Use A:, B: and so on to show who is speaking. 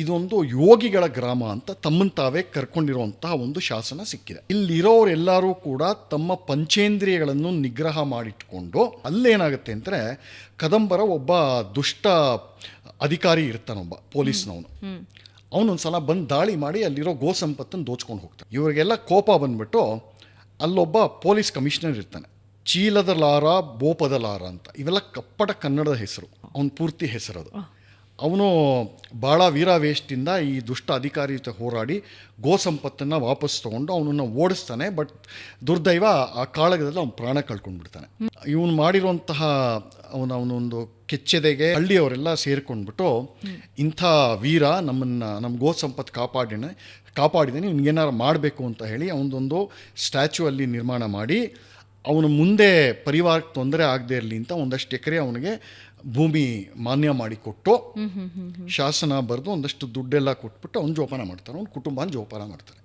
A: ಇದೊಂದು ಯೋಗಿಗಳ ಗ್ರಾಮ ಅಂತ ತಮ್ಮನ್ನು ತಾವೇ ಕರ್ಕೊಂಡಿರುವಂತಹ ಒಂದು ಶಾಸನ ಸಿಕ್ಕಿದೆ. ಇಲ್ಲಿರೋರೆಲ್ಲರೂ ಕೂಡ ತಮ್ಮ ಪಂಚೇಂದ್ರಿಯಗಳನ್ನು ನಿಗ್ರಹ ಮಾಡಿಟ್ಕೊಂಡು, ಅಲ್ಲೇನಾಗುತ್ತೆ ಅಂದರೆ ಕದಂಬರ ಒಬ್ಬ ದುಷ್ಟ ಅಧಿಕಾರಿ ಇರ್ತಾನೊಬ್ಬ ಪೊಲೀಸ್ನವನು. ಅವನೊಂದ್ಸಲ ಬಂದು ದಾಳಿ ಮಾಡಿ ಅಲ್ಲಿರೋ ಗೋ ಸಂಪತ್ತನ್ನು ದೋಚ್ಕೊಂಡು ಹೋಗ್ತಾನೆ. ಇವರಿಗೆಲ್ಲ ಕೋಪ ಬಂದ್ಬಿಟ್ಟು ಅಲ್ಲೊಬ್ಬ ಪೊಲೀಸ್ ಕಮಿಷನರ್ ಇರ್ತಾನೆ, ಚೀಲದ ಲಾರ ಬೋಪದ ಲಾರ ಅಂತ. ಇವೆಲ್ಲ ಕಪ್ಪಟ ಕನ್ನಡದ ಹೆಸರು, ಅವನ ಪೂರ್ತಿ ಹೆಸರದು. ಅವನು ಭಾಳ ವೀರಾವೇಶದಿಂದ ಈ ದುಷ್ಟ ಅಧಿಕಾರಿ ಜೊತೆ ಹೋರಾಡಿ ಗೋ ಸಂಪತ್ತನ್ನು ವಾಪಸ್ ತೊಗೊಂಡು ಅವನನ್ನು ಓಡಿಸ್ತಾನೆ. ಬಟ್ ದುರ್ದೈವ ಆ ಕಾಳಗದಲ್ಲಿ ಅವನು ಪ್ರಾಣ ಕಳ್ಕೊಂಡ್ಬಿಡ್ತಾನೆ. ಇವನು ಮಾಡಿರುವಂತಹ ಅವನೊಂದು ಕೆಚ್ಚೆದೆಗೆ ಹಳ್ಳಿಯವರೆಲ್ಲ ಸೇರ್ಕೊಂಡ್ಬಿಟ್ಟು, ಇಂಥ ವೀರ ನಮ್ಮ ಗೋ ಸಂಪತ್ತು ಕಾಪಾಡಿದ್ದಾನೆ, ಇವ್ನಿಗೇನಾರು ಮಾಡಬೇಕು ಅಂತ ಹೇಳಿ ಅವನದೊಂದು ಸ್ಟ್ಯಾಚ್ಯೂ ಅಲ್ಲಿ ನಿರ್ಮಾಣ ಮಾಡಿ, ಅವನು ಮುಂದೆ ಪರಿವಾರಕ್ಕೆ ತೊಂದರೆ ಆಗದೆ ಇರಲಿ ಅಂತ ಒಂದಷ್ಟು ಎಕರೆ ಅವನಿಗೆ ಭೂಮಿ ಮಾನ್ಯ ಮಾಡಿಕೊಟ್ಟು, ಶಾಸನ ಬರೆದು ಒಂದಷ್ಟು ದುಡ್ಡೆಲ್ಲ ಕೊಟ್ಬಿಟ್ಟು ಅವ್ನು ಜೋಪಾನ ಮಾಡ್ತಾರೆ, ಅವ್ನ ಕುಟುಂಬನ ಜೋಪಾನ ಮಾಡ್ತಾರೆ.